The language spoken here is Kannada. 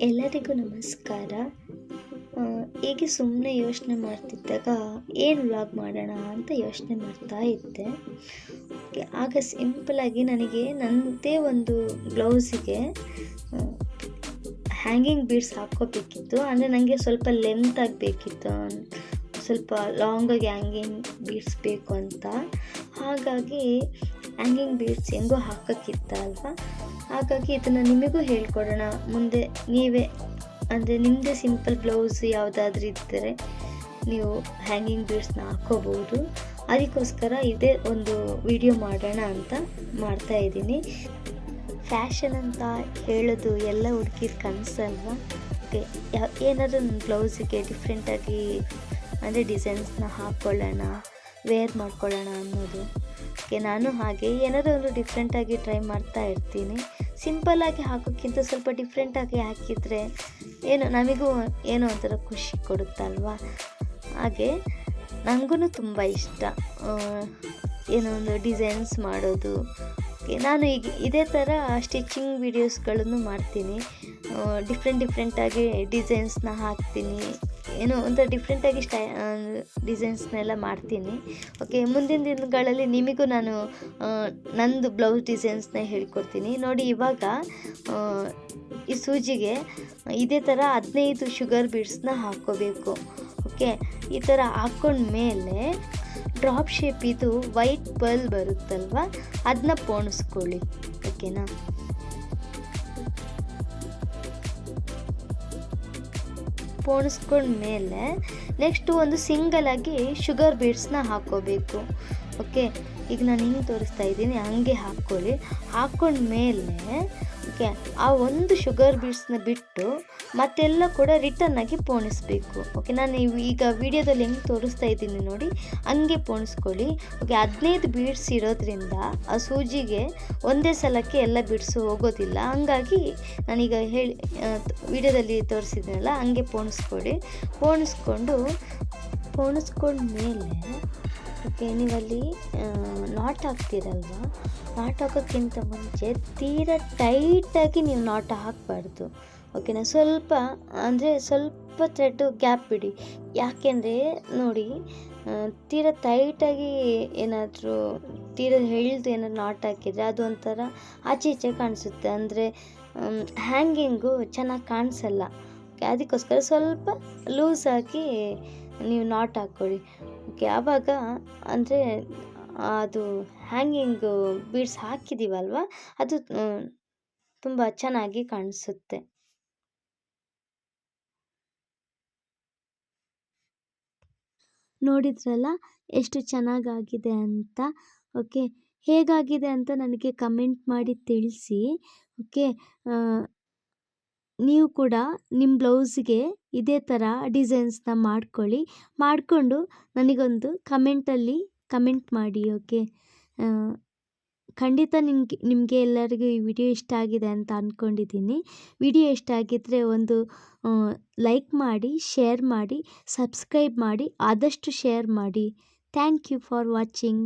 ಎಲ್ಲರಿಗೂ ನಮಸ್ಕಾರ. ಹೀಗೆ ಸುಮ್ಮನೆ ಯೋಚನೆ ಮಾಡ್ತಿದ್ದಾಗ ಏನು ವ್ಲಾಗ್ ಮಾಡೋಣ ಅಂತ ಯೋಚನೆ ಮಾಡ್ತಾ ಇದ್ದೆ. ಆಗ ಸಿಂಪಲಾಗಿ ನನಗೆ ನನ್ನದೇ ಒಂದು ಬ್ಲೌಸಿಗೆ ಹ್ಯಾಂಗಿಂಗ್ ಬೀಡ್ಸ್ ಹಾಕ್ಕೋಬೇಕಿತ್ತು. ಅಂದರೆ ನನಗೆ ಸ್ವಲ್ಪ ಲೆಂತ್ ಆಗಬೇಕಿತ್ತು, ಸ್ವಲ್ಪ ಲಾಂಗಾಗಿ ಹ್ಯಾಂಗಿಂಗ್ ಬೀಡ್ಸ್ ಬೇಕು ಅಂತ. ಹಾಗಾಗಿ ಹ್ಯಾಂಗಿಂಗ್ ಬೀಡ್ಸ್ ಹೆಂಗೋ ಹಾಕೋಕ್ಕಿತ್ತಲ್ವ, ಹಾಗಾಗಿ ಇದನ್ನು ನಿಮಗೂ ಹೇಳ್ಕೊಡೋಣ. ಮುಂದೆ ನೀವೇ ಅಂದರೆ ನಿಮ್ಮದೇ ಸಿಂಪಲ್ ಬ್ಲೌಸ್ ಯಾವುದಾದ್ರೂ ಇದ್ದರೆ ನೀವು ಹ್ಯಾಂಗಿಂಗ್ ಬೀಡ್ಸ್ನ ಹಾಕ್ಕೋಬೋದು. ಅದಕ್ಕೋಸ್ಕರ ಇದೇ ಒಂದು ವಿಡಿಯೋ ಮಾಡೋಣ ಅಂತ ಮಾಡ್ತಾಯಿದ್ದೀನಿ. ಫ್ಯಾಷನ್ ಅಂತ ಹೇಳೋದು ಎಲ್ಲ ಹುಡುಗಿರ ಕನಸಲ್ವ. ಏನಾದರೂ ನನ್ನ ಬ್ಲೌಸಿಗೆ ಡಿಫ್ರೆಂಟಾಗಿ ಅಂದರೆ ಡಿಸೈನ್ಸ್ನ ಹಾಕ್ಕೊಳ್ಳೋಣ, ವೇರ್ ಮಾಡ್ಕೊಳ್ಳೋಣ ಅನ್ನೋದು. ನಾನು ಹಾಗೆ ಏನಾದರೂ ಒಂದು ಡಿಫ್ರೆಂಟಾಗಿ ಟ್ರೈ ಮಾಡ್ತಾ ಇರ್ತೀನಿ. ಸಿಂಪಲ್ಲಾಗಿ ಹಾಕೋಕ್ಕಿಂತ ಸ್ವಲ್ಪ ಡಿಫ್ರೆಂಟಾಗಿ ಹಾಕಿದರೆ ನಮಗೂ ಏನೋ ಒಂಥರ ಖುಷಿ ಕೊಡುತ್ತಲ್ವ. ಹಾಗೆ ನನಗೂ ತುಂಬ ಇಷ್ಟ ಏನೋ ಒಂದು ಡಿಸೈನ್ಸ್ ಮಾಡೋದು. ನಾನು ಈಗ ಇದೇ ಥರ ಸ್ಟಿಚಿಂಗ್ ವೀಡಿಯೋಸ್ಗಳನ್ನು ಮಾಡ್ತೀನಿ. ಡಿಫ್ರೆಂಟಾಗಿ ಡಿಸೈನ್ಸ್ನ ಹಾಕ್ತೀನಿ, ಏನೋ ಒಂಥರ ಡಿಫ್ರೆಂಟಾಗಿ ಡಿಸೈನ್ಸ್ನೆಲ್ಲ ಮಾಡ್ತೀನಿ. ಮುಂದಿನ ದಿನಗಳಲ್ಲಿ ನಿಮಗೂ ನಾನು ನಂದು ಬ್ಲೌಸ್ ಡಿಸೈನ್ಸ್ನ ಹೇಳ್ಕೊಡ್ತೀನಿ ನೋಡಿ. ಇವಾಗ ಈ ಸೂಜಿಗೆ ಇದೇ ಥರ 15 ಶುಗರ್ ಬೀಡ್ಸ್ನ ಹಾಕ್ಕೋಬೇಕು. ಈ ಥರ ಹಾಕ್ಕೊಂಡ್ಮೇಲೆ ಡ್ರಾಪ್ ಶೇಪ್ ಇದು ವೈಟ್ ಪರ್ಲ್ ಬರುತ್ತಲ್ವ, ಅದನ್ನ ಪೋಣಿಸ್ಕೊಳ್ಳಿ. ಓಕೆನಾ? ಪೋಣಿಸ್ಕೊಂಡ್ಮೇಲೆ ನೆಕ್ಸ್ಟು ಒಂದು ಸಿಂಗಲಾಗಿ ಶುಗರ್ ಬೀಡ್ಸ್ನ ಹಾಕ್ಕೋಬೇಕು. ಈಗ ನಾನು ಹಿಂಗೆ ತೋರಿಸ್ತಾ ಇದ್ದೀನಿ, ಹಂಗೆ ಹಾಕ್ಕೊಳ್ಳಿ. ಹಾಕ್ಕೊಂಡ್ಮೇಲೆ ಆ ಒಂದು ಶುಗರ್ ಬೀಡ್ಸ್ನ ಬಿಟ್ಟು ಮತ್ತೆಲ್ಲ ಕೂಡ ರಿಟರ್ನಾಗಿ ಪೋಣಿಸ್ಬೇಕು. ನಾನು ಈಗ ವಿಡಿಯೋದಲ್ಲಿ ಹೆಂಗೆ ತೋರಿಸ್ತಾ ಇದ್ದೀನಿ ನೋಡಿ, ಹಂಗೆ ಪೋಣಿಸ್ಕೊಳ್ಳಿ. 15 ಬೀಡ್ಸ್ ಇರೋದ್ರಿಂದ ಆ ಸೂಜಿಗೆ ಒಂದೇ ಸಲಕ್ಕೆ ಎಲ್ಲ ಬೀಡ್ಸು ಹೋಗೋದಿಲ್ಲ. ಹಂಗಾಗಿ ನಾನೀಗ ವಿಡಿಯೋದಲ್ಲಿ ತೋರಿಸಿದ್ನಲ್ಲ ಹಂಗೆ ಪೋಣಿಸ್ಕೊಳ್ಳಿ. ಪೋಣಿಸ್ಕೊಂಡ್ಮೇಲೆ ನೀವಲ್ಲಿ ನಾಟ್ ಹಾಕ್ತೀರಲ್ವ, ನಾಟ್ ಹಾಕೋಕ್ಕಿಂತ ಮುಂಚೆ ತೀರಾ ಟೈಟಾಗಿ ನೀವು ನಾಟ್ ಹಾಕಬಾರ್ದು. ಸ್ವಲ್ಪ ಅಂದರೆ ಸ್ವಲ್ಪ ಥ್ರೆಡ್ಡು ಗ್ಯಾಪ್ ಬಿಡಿ. ಯಾಕೆಂದರೆ ನೋಡಿ, ತೀರಾ ಟೈಟಾಗಿ ಏನಾದರೂ ಎಳ್ದು ಏನಾದ್ರು ನಾಟ್ ಹಾಕಿದರೆ ಅದು ಒಂಥರ ಆಚೆ ಈಚೆ ಕಾಣಿಸುತ್ತೆ, ಅಂದರೆ ಹ್ಯಾಂಗಿಂಗು ಚೆನ್ನಾಗಿ ಕಾಣಿಸಲ್ಲ. ಅದಕ್ಕೋಸ್ಕರ ಸ್ವಲ್ಪ ಲೂಸ್ ಹಾಕಿ ನೀವು ನಾಟ್ ಹಾಕ್ಕೊಳ್ಳಿ. ಆವಾಗ ಅಂದರೆ ಅದು ಹ್ಯಾಂಗಿಂಗು ಬೀಡ್ಸ್ ಹಾಕಿದ್ದೀವಲ್ವ, ಅದು ತುಂಬ ಚೆನ್ನಾಗಿ ಕಾಣಿಸುತ್ತೆ. ನೋಡಿದ್ರಲ್ಲ ಎಷ್ಟು ಚೆನ್ನಾಗಾಗಿದೆ ಅಂತ. ಹೇಗಾಗಿದೆ ಅಂತ ನನಗೆ ಕಮೆಂಟ್ ಮಾಡಿ ತಿಳಿಸಿ. ನೀವು ಕೂಡ ನಿಮ್ಮ ಬ್ಲೌಸ್ಗೆ ಇದೇ ಥರ ಡಿಸೈನ್ಸ್ನ ಮಾಡಿಕೊಂಡು ನನಗೊಂದು ಕಮೆಂಟ್ ಮಾಡಿ. ಖಂಡಿತ ನಿಮಗೆ ಎಲ್ಲರಿಗೂ ಈ ವಿಡಿಯೋ ಇಷ್ಟ ಆಗಿದೆ ಅಂತ ಅಂದ್ಕೊಂಡಿದ್ದೀನಿ. ವಿಡಿಯೋ ಇಷ್ಟ ಆಗಿದ್ದರೆ ಒಂದು ಲೈಕ್ ಮಾಡಿ, ಶೇರ್ ಮಾಡಿ, ಸಬ್ಸ್ಕ್ರೈಬ್ ಮಾಡಿ, ಆದಷ್ಟು ಶೇರ್ ಮಾಡಿ. Thank you for watching.